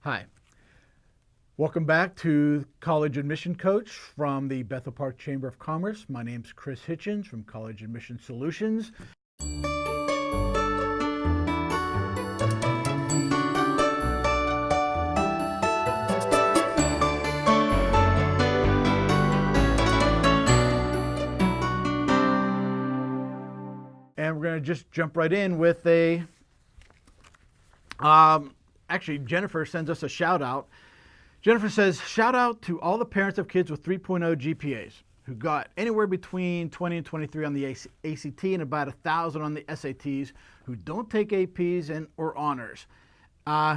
Hi. Welcome back to College Admission Coach from the Bethel Park Chamber of Commerce. My name's Chris Hitchens from College Admission Solutions. And we're going to just jump right in with actually, Jennifer sends us a shout out. Jennifer says, shout out to all the parents of kids with 3.0 GPAs who got anywhere between 20 and 23 on the ACT and about 1,000 on the SATs, who don't take APs or honors,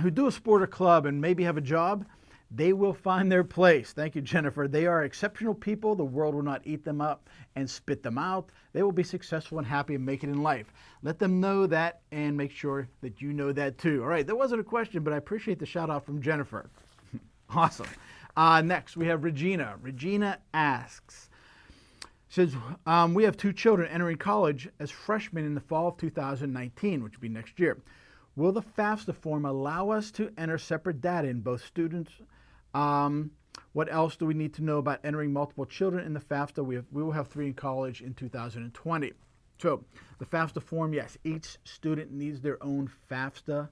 who do a sport or club and maybe have a job. They will find their place. Thank you, Jennifer. They are exceptional people. The world will not eat them up and spit them out. They will be successful and happy and make it in life. Let them know that and make sure that you know that too. All right, that wasn't a question, but I appreciate the shout out from Jennifer. Awesome. Next, we have Regina. Regina asks, says, we have 2 children entering college as freshmen in the fall of 2019, which will be next year. Will the FAFSA form allow us to enter separate data in both students? What else do we need to know about entering multiple children in the FAFSA? We will have 3 in college in 2020. So the FAFSA form, yes, each student needs their own FAFSA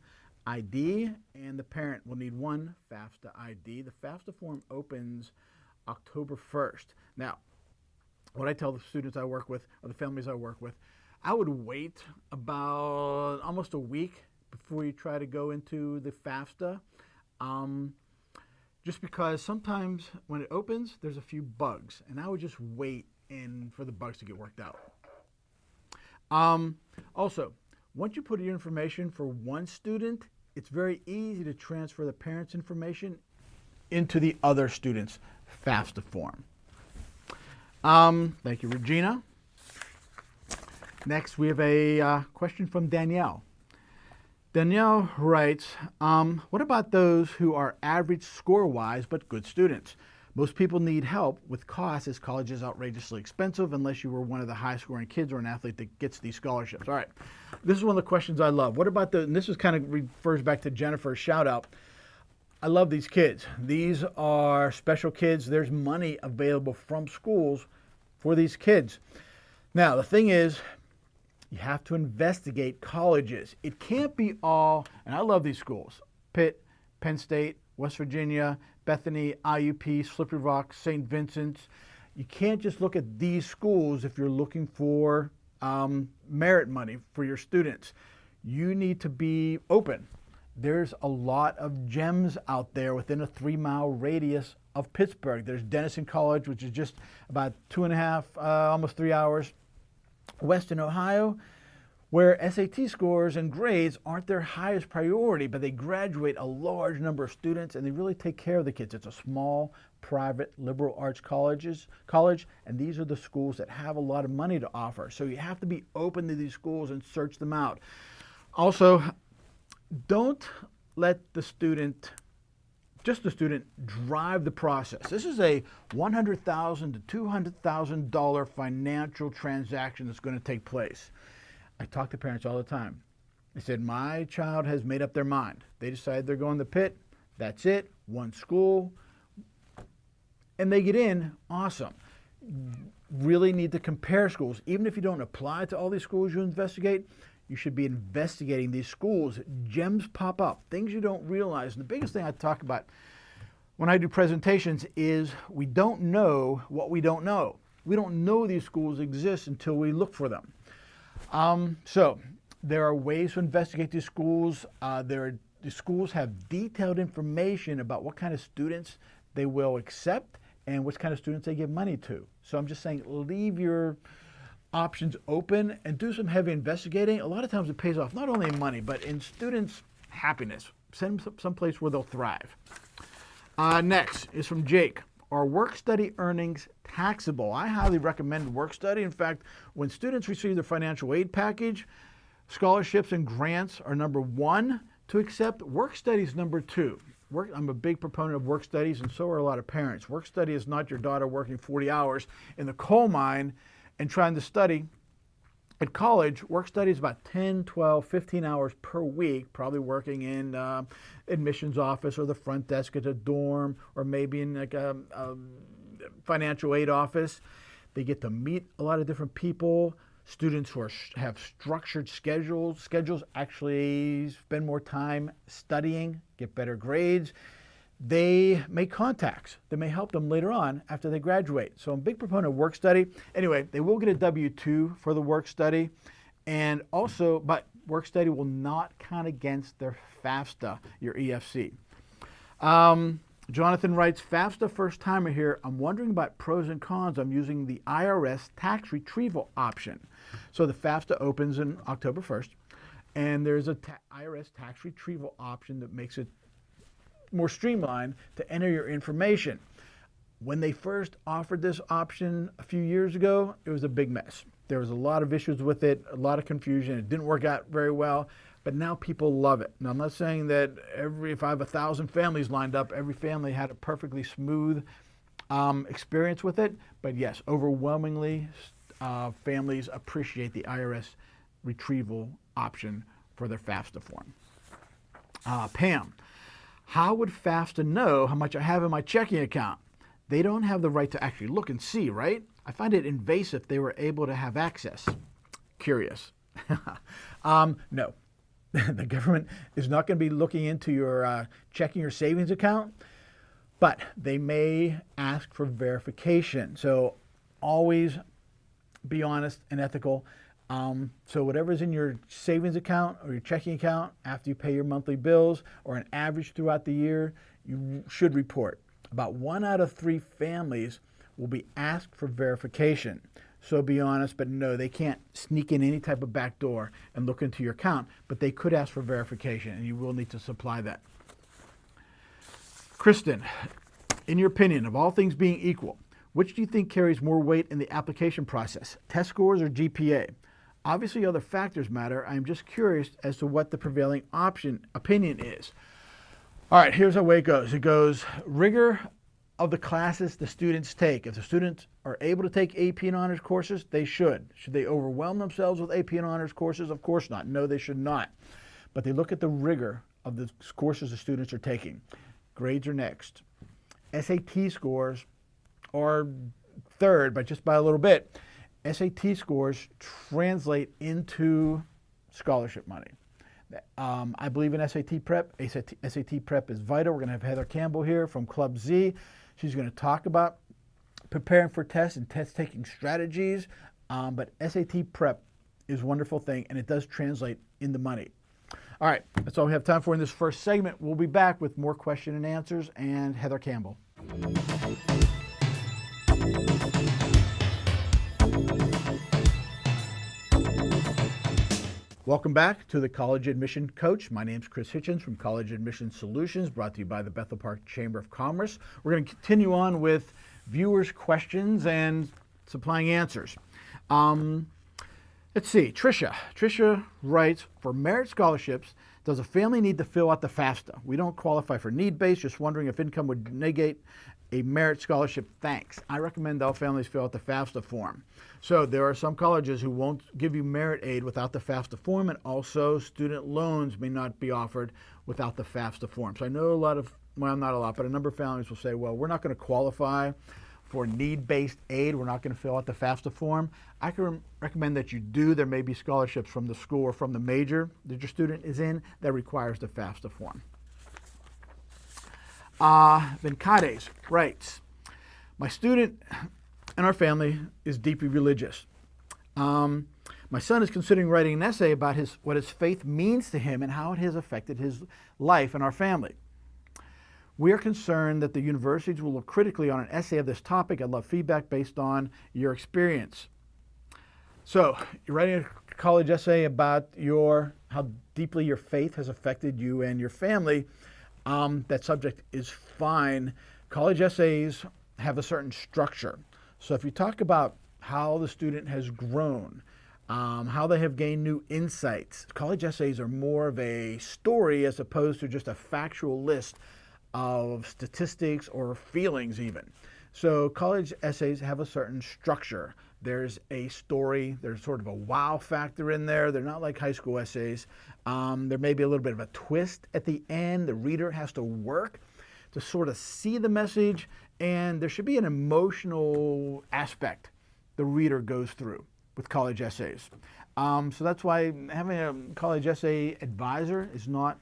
ID, and the parent will need one FAFSA ID. The FAFSA form opens October 1st. Now, what I tell the students I work with, or the families I work with, I would wait about almost a week before you try to go into the FAFSA. Just because sometimes when it opens, there's a few bugs, and I would just wait for the bugs to get worked out. Also, once you put your information for one student, it's very easy to transfer the parent's information into the other student's FAFSA form. Thank you, Regina. Next, we have a question from Danielle. Danielle writes, what about those who are average score-wise but good students? Most people need help with costs as college is outrageously expensive unless you were one of the high-scoring kids or an athlete that gets these scholarships. All right, this is one of the questions I love. What about and this is kind of refers back to Jennifer's shout-out. I love these kids. These are special kids. There's money available from schools for these kids. Now, the thing is, you have to investigate colleges. It can't be all, and I love these schools, Pitt, Penn State, West Virginia, Bethany, IUP, Slippery Rock, St. Vincent's. You can't just look at these schools if you're looking for merit money for your students. You need to be open. There's a lot of gems out there within a 3-mile radius of Pittsburgh. There's Denison College, which is just about 2.5, almost 3 hours west in Ohio, where SAT scores and grades aren't their highest priority, but they graduate a large number of students and they really take care of the kids. It's a small, private, liberal arts college, and these are the schools that have a lot of money to offer. So you have to be open to these schools and search them out. Also, don't let the student, just the student, drive the process. This is a $100,000 to $200,000 financial transaction that's going to take place. I talk to parents all the time. They said, my child has made up their mind. They decide they're going to Pitt. That's it, one school. And they get in, awesome. Really need to compare schools. Even if you don't apply to all these schools you investigate, you should be investigating these schools. Gems pop up, things you don't realize. And the biggest thing I talk about when I do presentations is we don't know what we don't know. We don't know these schools exist until we look for them. So there are ways to investigate these schools. The schools have detailed information about what kind of students they will accept and which kind of students they give money to. So I'm just saying, leave your options open and do some heavy investigating. A lot of times it pays off not only in money, but in students' happiness. Send them someplace where they'll thrive. Next is from Jake. Are work-study earnings taxable? I highly recommend work-study. In fact, when students receive their financial aid package, scholarships and grants are number 1 to accept. Work-study is number 2. I'm a big proponent of work studies, and so are a lot of parents. Work study is not your daughter working 40 hours in the coal mine and trying to study At college, work study is about 10, 12, 15 hours per week, probably working in admissions office or the front desk at a dorm, or maybe in like a financial aid office. They get to meet a lot of different people. Students who have structured schedules actually spend more time studying, get better grades. They make contacts that may help them later on after they graduate. So I'm a big proponent of work study. Anyway, they will get a W-2 for the work study. And also, but work study will not count against their FAFSA, your EFC. Jonathan writes, FAFSA first timer here. I'm wondering about pros and cons. I'm using the IRS tax retrieval option. So the FAFSA opens in October 1st, and there's a IRS tax retrieval option that makes it more streamlined to enter your information. When they first offered this option a few years ago, it was a big mess. There was a lot of issues with it, a lot of confusion. It didn't work out very well, but now people love it. Now, I'm not saying that if I have 1,000 families lined up, every family had a perfectly smooth experience with it, but yes, overwhelmingly, families appreciate the IRS retrieval option for their FAFSA form. Pam, how would FAFSA know how much I have in my checking account? They don't have the right to actually look and see, right? I find it invasive if they were able to have access. Curious. No, the government is not going to be looking into your checking or savings account, but they may ask for verification. So always be honest and ethical. So whatever's in your savings account or your checking account after you pay your monthly bills or an average throughout the year, you should report. About 1 out of 3 families will be asked for verification. So be honest, but no, they can't sneak in any type of back door and look into your account, but they could ask for verification, and you will need to supply that. Kristen, in your opinion, of all things being equal, which do you think carries more weight in the application process, test scores or GPA? Obviously, other factors matter. I'm just curious as to what the prevailing opinion is. All right, here's the way it goes. It goes rigor of the classes the students take. If the students are able to take AP and honors courses, they should. Should they overwhelm themselves with AP and honors courses? Of course not. No, they should not. But they look at the rigor of the courses the students are taking. Grades are next. SAT scores are third, but just by a little bit. SAT scores translate into scholarship money. I believe in SAT prep. SAT prep is vital. We're going to have Heather Campbell here from Club Z. She's going to talk about preparing for tests and test-taking strategies. But SAT prep is a wonderful thing, and it does translate into money. All right, that's all we have time for in this first segment. We'll be back with more question and answers and Heather Campbell. Welcome back to the College Admission Coach. My name is Chris Hitchens from College Admission Solutions, brought to you by the Bethel Park Chamber of Commerce. We're going to continue on with viewers' questions and supplying answers. Let's see, Tricia. Tricia writes, for merit scholarships, does a family need to fill out the FAFSA? We don't qualify for need-based, just wondering if income would negate a merit scholarship. Thanks. I recommend all families fill out the FAFSA form. So there are some colleges who won't give you merit aid without the FAFSA form, and also student loans may not be offered without the FAFSA form. So I know a lot of, well, not a lot, but a number of families will say, well, we're not going to qualify for need-based aid. We're not going to fill out the FAFSA form. I can recommend that you do. There may be scholarships from the school or from the major that your student is in that requires the FAFSA form. Venkades writes, my student and our family is deeply religious. My son is considering writing an essay about what his faith means to him and how it has affected his life and our family. We are concerned that the universities will look critically on an essay of this topic. I'd love feedback based on your experience. So, you're writing a college essay about how deeply your faith has affected you and your family. That subject is fine. College essays have a certain structure. So if you talk about how the student has grown, how they have gained new insights, college essays are more of a story as opposed to just a factual list of statistics or feelings even. So college essays have a certain structure. There's a story. There's sort of a wow factor in there. They're not like high school essays. There may be a little bit of a twist at the end. The reader has to work to sort of see the message, and there should be an emotional aspect the reader goes through with college essays. So that's why having a college essay advisor is not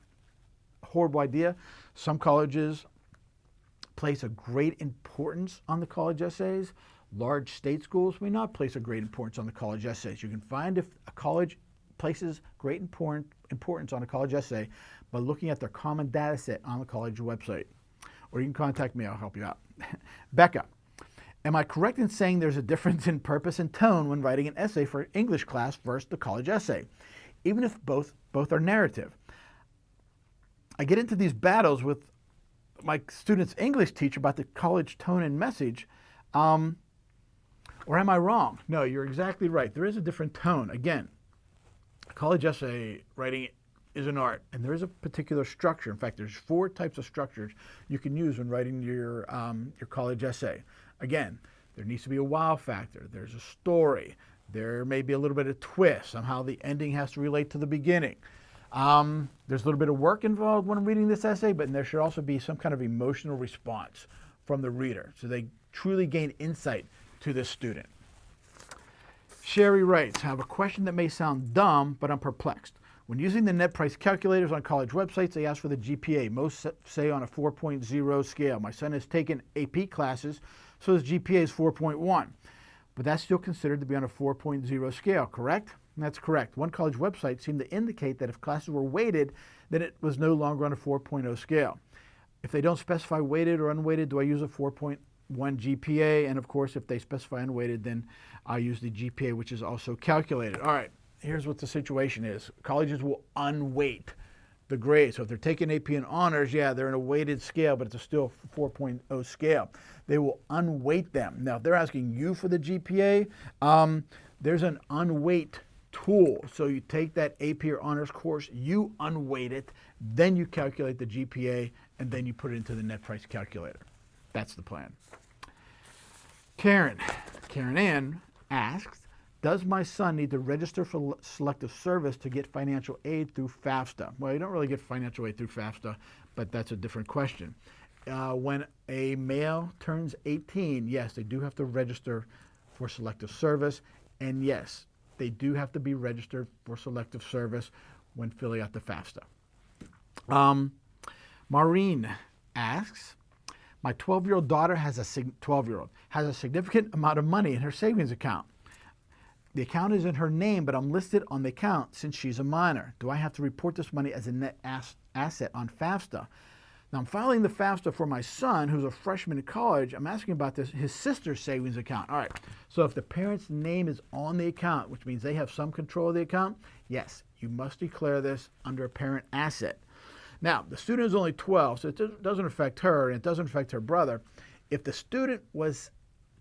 a horrible idea. Some colleges place a great importance on the college essays. Large state schools may not place a great importance on the college essays. You can find if a college places great importance on a college essay by looking at their common data set on the college website. Or you can contact me, I'll help you out. Becca, am I correct in saying there's a difference in purpose and tone when writing an essay for English class versus the college essay, even if both are narrative? I get into these battles with my students' English teacher about the college tone and message. Or am I wrong? No, you're exactly right. There is a different tone. Again, college essay writing is an art, and there is a particular structure. In fact, there's 4 types of structures you can use when writing your college essay. Again, there needs to be a wow factor. There's a story. There may be a little bit of twist. Somehow the ending has to relate to the beginning. There's a little bit of work involved when reading this essay, but there should also be some kind of emotional response from the reader so they truly gain insight to this student. Sherry writes, I have a question that may sound dumb, but I'm perplexed. When using the net price calculators on college websites, they ask for the GPA. Most say on a 4.0 scale. My son has taken AP classes, so his GPA is 4.1. But that's still considered to be on a 4.0 scale, correct? And that's correct. One college website seemed to indicate that if classes were weighted, then it was no longer on a 4.0 scale. If they don't specify weighted or unweighted, do I use a 4.1 GPA? And of course, if they specify unweighted, then I use the GPA, which is also calculated. All right, here's what the situation is. Colleges will unweight the grade. So if they're taking AP and honors, yeah, they're in a weighted scale, but it's still 4.0 scale. They will unweight them. Now, if they're asking you for the GPA, there's an unweight tool. So you take that AP or honors course, you unweight it, then you calculate the GPA, and then you put it into the net price calculator. That's the plan. Karen Ann asks, does my son need to register for selective service to get financial aid through FAFSA? Well, you don't really get financial aid through FAFSA, but that's a different question. When a male turns 18, yes, they do have to register for selective service, and yes, they do have to be registered for selective service when filling out the FAFSA. Maureen asks, my 12-year-old daughter has a significant amount of money in her savings account. The account is in her name, but I'm listed on the account since she's a minor. Do I have to report this money as a net asset on FAFSA? Now, I'm filing the FAFSA for my son, who's a freshman in college. I'm asking about his sister's savings account. All right, so if the parent's name is on the account, which means they have some control of the account, yes, you must declare this under a parent asset. Now, the student is only 12, so it doesn't affect her, and it doesn't affect her brother. If the student was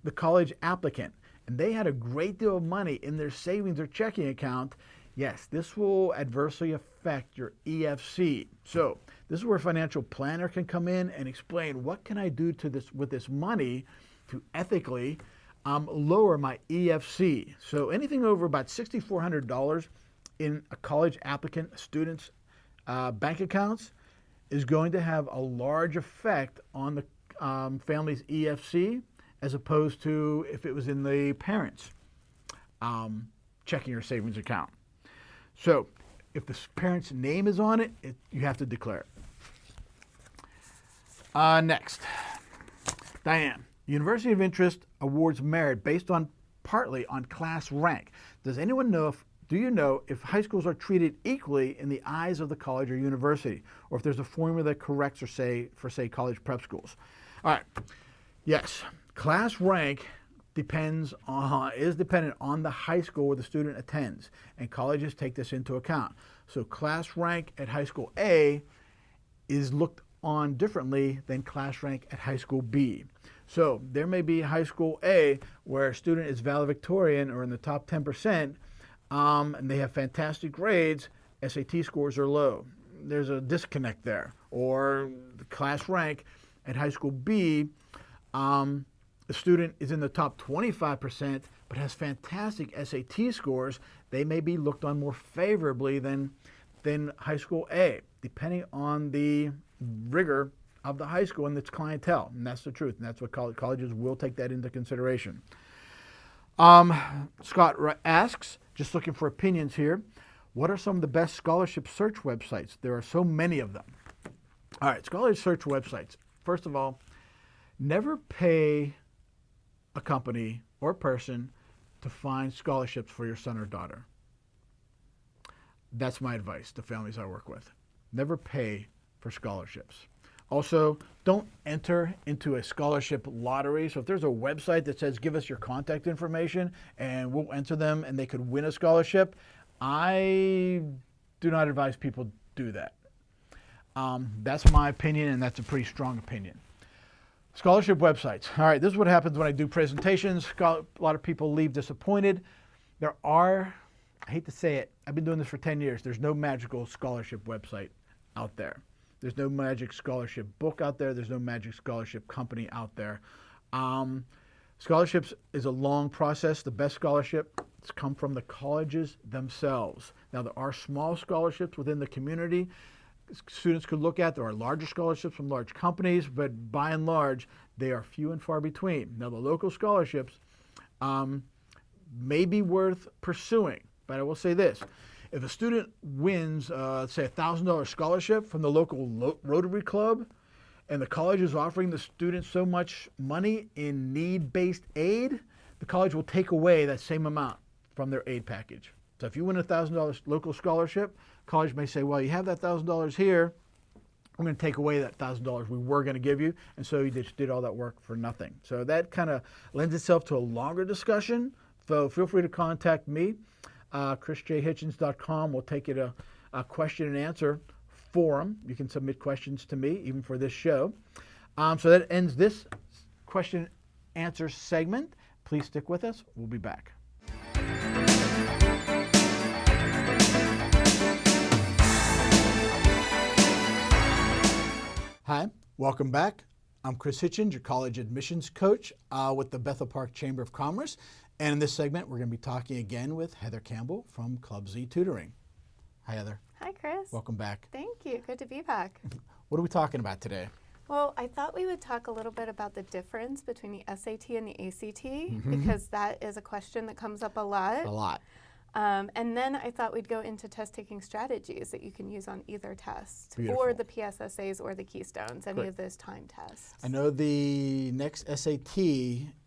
the college applicant, and they had a great deal of money in their savings or checking account, yes, this will adversely affect your EFC. So this is where a financial planner can come in and explain what can I do to this with this money to ethically lower my EFC. So anything over about $6,400 in a college applicant student's bank accounts is going to have a large effect on the family's EFC, as opposed to if it was in the parent's checking or savings account. So if the parent's name is on it, you have to declare it. Next, Diane. University of Interest awards merit based on partly on class rank. Does anyone know do you know if high schools are treated equally in the eyes of the college or university, or if there's a formula that corrects for say college prep schools? All right. Yes. Class rank is dependent on the high school where the student attends, and colleges take this into account. So class rank at high school A is looked on differently than class rank at high school B. So there may be high school A where a student is valedictorian or in the top 10%, and they have fantastic grades, SAT scores are low. There's a disconnect there. Or the class rank at high school B, the student is in the top 25%, but but has fantastic SAT scores, they may be looked on more favorably than high school A, depending on the rigor of the high school and its clientele. And that's the truth. And that's what colleges will take that into consideration. Scott asks, just looking for opinions here, what are some of the best scholarship search websites? There are so many of them. All right, scholarship search websites. First of all, never pay a company or person to find scholarships for your son or daughter. That's my advice to families I work with. Never pay for scholarships. Also, don't enter into a scholarship lottery. So if there's a website that says, give us your contact information and we'll enter them and they could win a scholarship, I do not advise people do that. That's my opinion, and that's a pretty strong opinion. Scholarship websites. All right, this is what happens when I do presentations. A lot of people leave disappointed. There are, I hate to say it, I've been doing this for 10 years. There's no magical scholarship website out there. There's no magic scholarship book out there. There's no magic scholarship company out there. Scholarships is a long process. The best scholarships come from the colleges themselves. Now, there are small scholarships within the community students could look at. There are larger scholarships from large companies, but by and large, they are few and far between. Now, the local scholarships may be worth pursuing, but I will say this. If a student wins, say, a $1,000 scholarship from the local Rotary Club, and the college is offering the student so much money in need-based aid, the college will take away that same amount from their aid package. So if you win a $1,000 local scholarship, college may say, well, you have that $1,000 here, I'm going to take away that $1,000 we were going to give you, and so you just did all that work for nothing. So that kind of lends itself to a longer discussion. So feel free to contact me. ChrisJHitchens.com will take you to a question and answer forum. You can submit questions to me, even for this show. So that ends this question and answer segment. Please stick with us. We'll be back. Hi, welcome back. I'm Chris Hitchens, your college admissions coach with the Bethel Park Chamber of Commerce. And in this segment, we're going to be talking again with Heather Campbell from Club Z Tutoring. Hi, Heather. Hi, Chris. Welcome back. Thank you. Good to be back. What are we talking about today? Well, I thought we would talk a little bit about the difference between the SAT and the ACT, because that is a question that comes up a lot. A lot. And then I thought we'd go into test-taking strategies that you can use on either test, Beautiful. or the PSSAs or the Keystones, any Great. of those time tests. I know the next SAT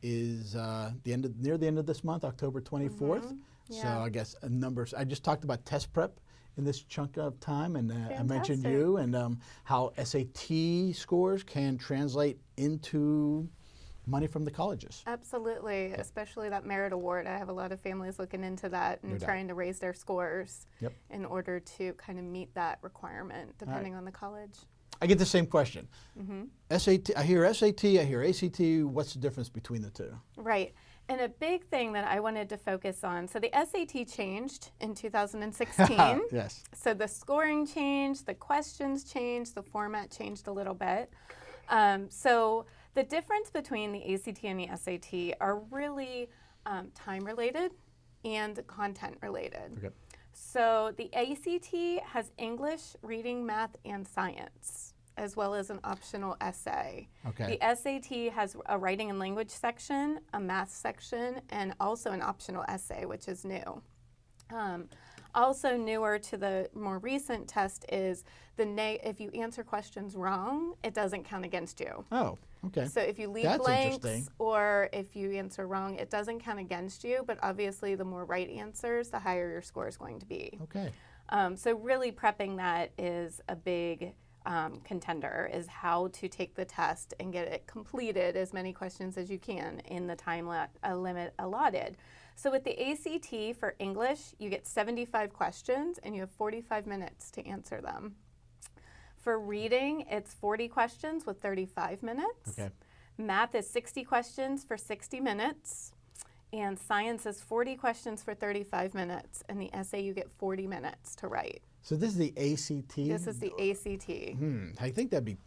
is near the end of this month, October 24th. Yeah. So I guess numbers. I just talked about test prep in this chunk of time, and I mentioned Fantastic. you and how SAT scores can translate into money from the colleges. Absolutely, especially that merit award. I have a lot of families looking into that and No doubt. trying to raise their scores Yep. in order to kind of meet that requirement, depending on the college. I get the same question. SAT. I hear SAT. I hear ACT. What's the difference between the two? Right. And a big thing that I wanted to focus on, so the SAT changed in 2016. Yes. So the scoring changed, the questions changed, the format changed a little bit. So the difference between the ACT and the SAT are really time related and content related. Okay. So the ACT has English, reading, math, and science, as well as an optional essay. Okay. The SAT has a writing and language section, a math section, and also an optional essay, which is new. Also newer to the more recent test is if you answer questions wrong, it doesn't count against you. Oh, okay. So if you leave That's blanks interesting. or if you answer wrong, it doesn't count against you, but obviously the more right answers, the higher your score is going to be. Okay. So really prepping that is a big contender, is how to take the test and get it completed, as many questions as you can in the time limit allotted. So with the ACT for English, you get 75 questions and you have 45 minutes to answer them. For reading, it's 40 questions with 35 minutes. Okay. Math is 60 questions for 60 minutes. And science is 40 questions for 35 minutes. And the essay, you get 40 minutes to write. So this is the ACT? This is the ACT. I think that'd be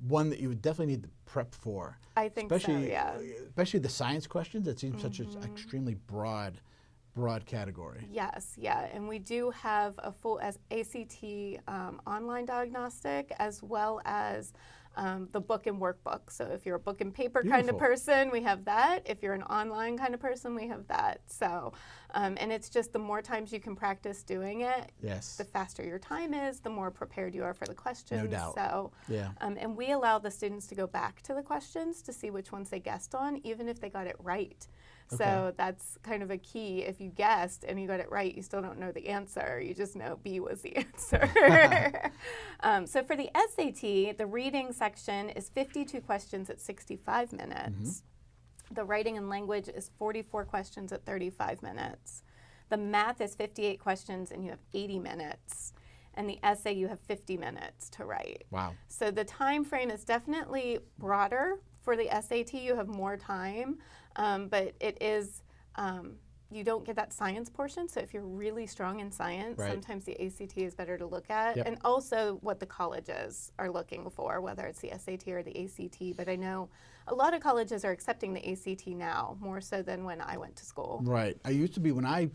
one that you would definitely need to prep for. I think so, yeah. Especially the science questions. That seems such an extremely broad category. Yes, yeah, and we do have a full ACT online diagnostic as well as the book and workbook. So if you're a book and paper kind of Beautiful. person, we have that. If you're an online kind of person, we have that. So, and it's just the more times you can practice doing it, Yes. the faster your time is, the more prepared you are for the questions. No doubt. So, Yeah. and we allow the students to go back to the questions to see which ones they guessed on, even if they got it right. Okay. So that's kind of a key. If you guessed and you got it right, you still don't know the answer. You just know B was the answer. So for the SAT, the reading section is 52 questions at 65 minutes. The writing and language is 44 questions at 35 minutes. The math is 58 questions and you have 80 minutes. And the essay, you have 50 minutes to write. Wow. So the time frame is definitely broader. For the SAT, you have more time, but it is, you don't get that science portion. So if you're really strong in science, Right. sometimes the ACT is better to look at. Yep. And also what the colleges are looking for, whether it's the SAT or the ACT. But I know a lot of colleges are accepting the ACT now, more so than when I went to school. Right. I used to be, when I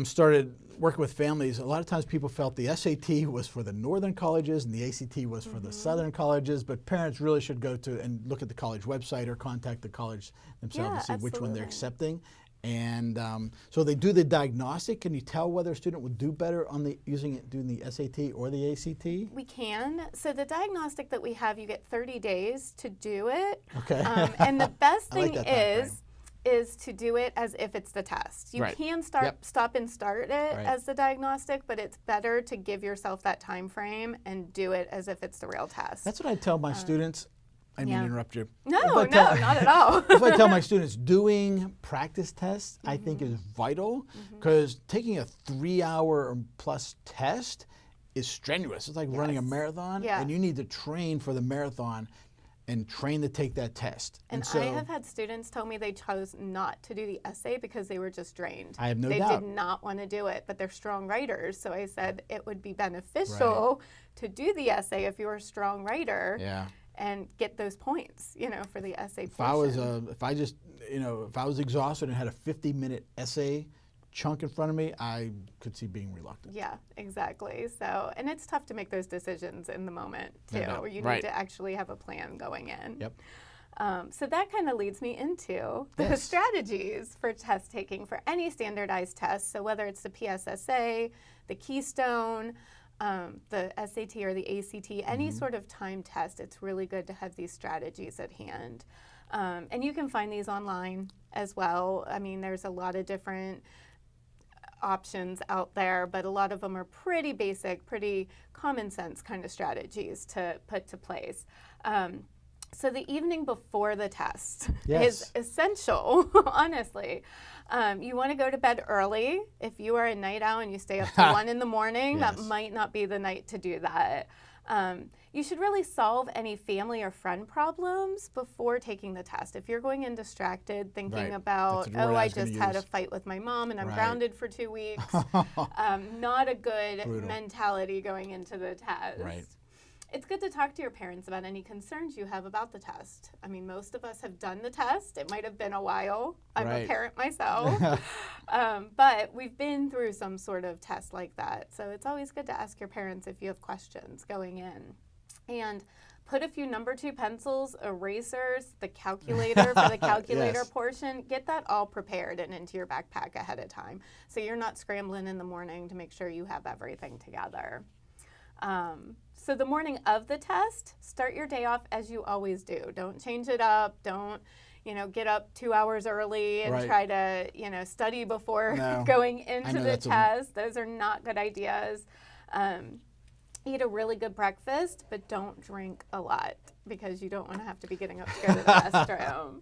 started working with families, a lot of times people felt the SAT was for the northern colleges and the ACT was for the southern colleges, but parents really should go to and look at the college website or contact the college themselves to see which one they're absolutely. accepting. And so they do the diagnostic. Can you tell whether a student would do better on doing the SAT or the ACT? We can. So the diagnostic that we have, you get 30 days to do it. Okay. And the best I like thing that time frame. is to do it as if it's the test. You Right. can Yep. stop and start it Right. as the diagnostic, but it's better to give yourself that time frame and do it as if it's the real test. That's what I tell my students. I mean yeah. to interrupt you. No, If I no, tell- not at all. If I tell my students doing practice tests, I think is vital because taking a 3-hour plus test is strenuous. It's like running a Yes. marathon, Yeah. and you need to train for the marathon and train to take that test. And so I have had students tell me they chose not to do the essay because they were just drained. I have no they doubt. did not want to do it, but they're strong writers. So I said it would be beneficial to do the essay if you're a strong writer yeah. and get those points, for the essay If I was portion. if I was exhausted and had a 50-minute essay chunk in front of me, I could see being reluctant. Yeah, exactly. So, and it's tough to make those decisions in the moment too, No doubt. where you Right. need to actually have a plan going in. Yep. So that kind of leads me into the Yes. strategies for test taking for any standardized test. So whether it's the PSSA, the Keystone, the SAT or the ACT, any sort of time test, it's really good to have these strategies at hand. And you can find these online as well. I mean, there's a lot of different options out there, but a lot of them are pretty basic, pretty common sense kind of strategies to put to place. So the evening before the test Yes. is essential, honestly. You want to go to bed early. If you are a night owl and you stay up till 1 in the morning, that Yes. might not be the night to do that. You should really solve any family or friend problems before taking the test. If you're going in distracted, thinking Right. about, That's the word I I was gonna just had a use. fight with my mom and I'm Right. grounded for 2 weeks, not a good Brutal. mentality going into the test. Right. It's good to talk to your parents about any concerns you have about the test. I mean, most of us have done the test. It might have been a while. I'm Right. a parent myself. But we've been through some sort of test like that. So it's always good to ask your parents if you have questions going in. And put a few number 2 pencils, erasers, the calculator for the calculator Yes. portion. Get that all prepared and into your backpack ahead of time. So you're not scrambling in the morning to make sure you have everything together. So the morning of the test, start your day off as you always do. Don't change it up. Don't, get up 2 hours early and Right. try to, study before No. going I into know the that's test. Those are not good ideas. Eat a really good breakfast, but don't drink a lot because you don't want to have to be getting up to go to the restroom.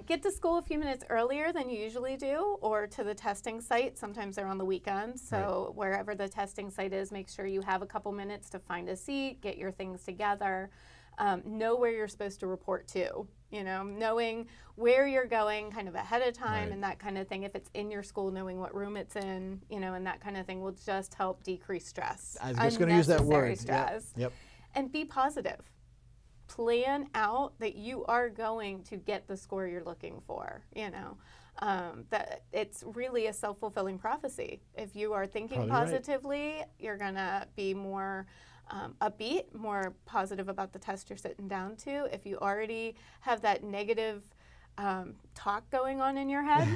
Get to school a few minutes earlier than you usually do, or to the testing site. Sometimes they're on the weekends, so wherever the testing site is, make sure you have a couple minutes to find a seat, get your things together, know where you're supposed to report to. Knowing where you're going kind of ahead of time Right. and that kind of thing. If it's in your school, knowing what room it's in, and that kind of thing will just help decrease stress. I was just going to use that unnecessary word. Stress. Yep. And be positive. plan out that you are going to get the score you're looking for, that it's really a self-fulfilling prophecy. If you are thinking Probably right. positively, you're going to be more upbeat, more positive about the test you're sitting down to. If you already have that negative talk going on in your head,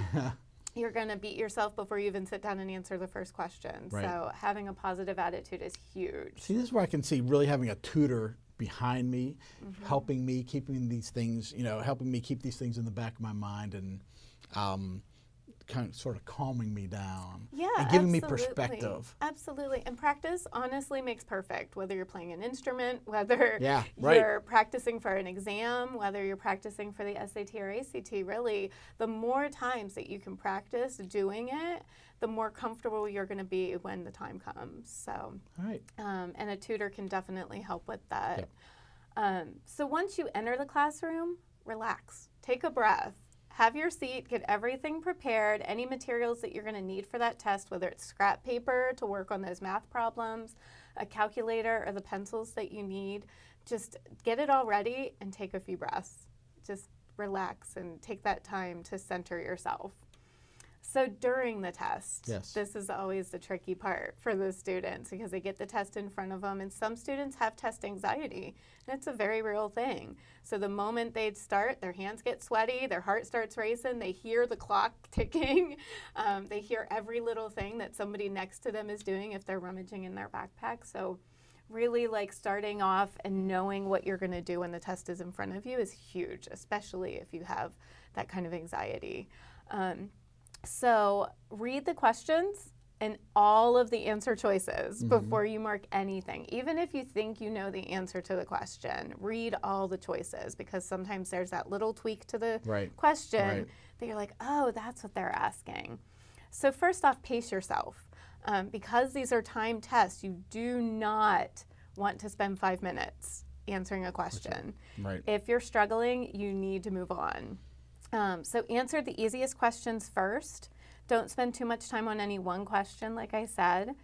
you're going to beat yourself before you even sit down and answer the first question. Right. So having a positive attitude is huge. See, this is where I can see really having a tutor behind me, helping me, keeping these things, helping me keep these things in the back of my mind and kind of sort of calming me down and giving me perspective. Absolutely. And practice honestly makes perfect, whether you're playing an instrument, whether right. you're practicing for an exam, whether you're practicing for the SAT or ACT. Really, the more times that you can practice doing it, the more comfortable you're going to be when the time comes. So, all right. And a tutor can definitely help with that. So once you enter the classroom, relax, take a breath. Have your seat, get everything prepared, any materials that you're going to need for that test, whether it's scrap paper to work on those math problems, a calculator, or the pencils that you need. Just get it all ready and take a few breaths. Just relax and take that time to center yourself. So during the test, this is always the tricky part for the students because they get the test in front of them, and some students have test anxiety, and it's a very real thing. So the moment they start, their hands get sweaty, their heart starts racing, they hear the clock ticking, they hear every little thing that somebody next to them is doing if they're rummaging in their backpack. So really starting off and knowing what you're going to do when the test is in front of you is huge, especially if you have that kind of anxiety. So read the questions and all of the answer choices before you mark anything. Even if you think you know the answer to the question, read all the choices because sometimes there's that little tweak to the question that you're like, oh, that's what they're asking. So first off, pace yourself. Because these are timed tests, you do not want to spend 5 minutes answering a question. If you're struggling, you need to move on. So answer the easiest questions first. Don't spend too much time on any one question, like I said.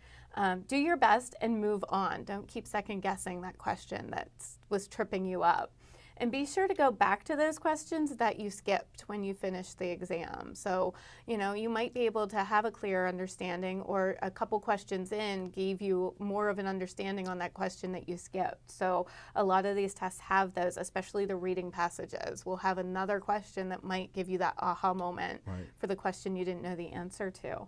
Do your best and move on. Don't keep second guessing that question that was tripping you up. And be sure to go back to those questions that you skipped when you finished the exam. So, you might be able to have a clearer understanding, or a couple questions in gave you more of an understanding on that question that you skipped. So a lot of these tests have those, especially the reading passages. We'll have another question that might give you that aha moment for the question you didn't know the answer to.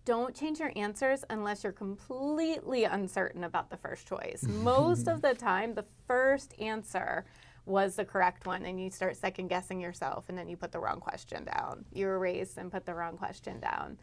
Don't change your answers unless you're completely uncertain about the first choice. Most of the time, the first answer was the correct one, and you start second guessing yourself, and then you put the wrong question down. You erase and put the wrong question down.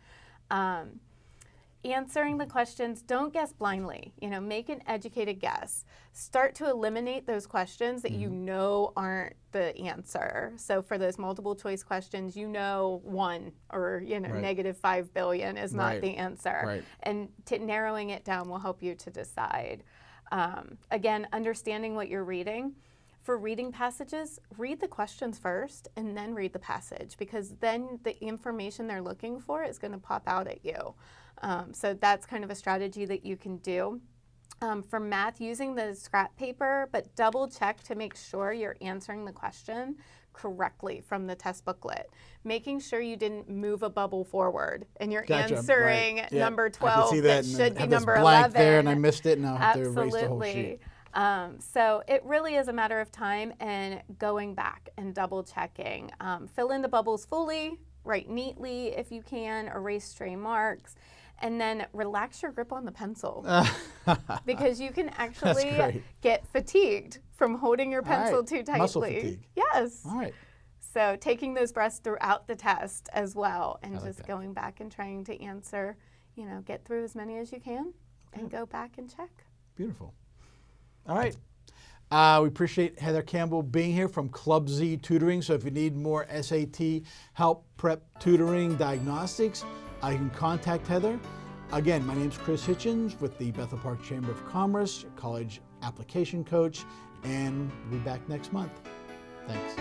Answering the questions, don't guess blindly. Make an educated guess. Start to eliminate those questions that you know aren't the answer. So for those multiple choice questions, 1 or negative 5 billion is not the answer. And narrowing it down will help you to decide. Again, understanding what you're reading. For reading passages, read the questions first and then read the passage, because then the information they're looking for is going to pop out at you. So that's kind of a strategy that you can do. For math, using the scrap paper, but double check to make sure you're answering the question correctly from the test booklet. Making sure you didn't move a bubble forward and you're answering number 12 that should be number 11. There and I missed it, and I'll have to erase the whole sheet. So it really is a matter of time and going back and double checking. Fill in the bubbles fully, write neatly if you can, erase stray marks, and then relax your grip on the pencil because you can actually get fatigued from holding your pencil too tightly. Muscle fatigue. Yes. All right. So taking those breaths throughout the test as well, and just going back and trying to answer, get through as many as you can and go back and check. Beautiful. All right. We appreciate Heather Campbell being here from Club Z Tutoring. So if you need more SAT help, prep, tutoring, diagnostics, you can contact Heather. Again, my name's Chris Hitchens with the Bethel Park Chamber of Commerce, college application coach, and we'll be back next month. Thanks.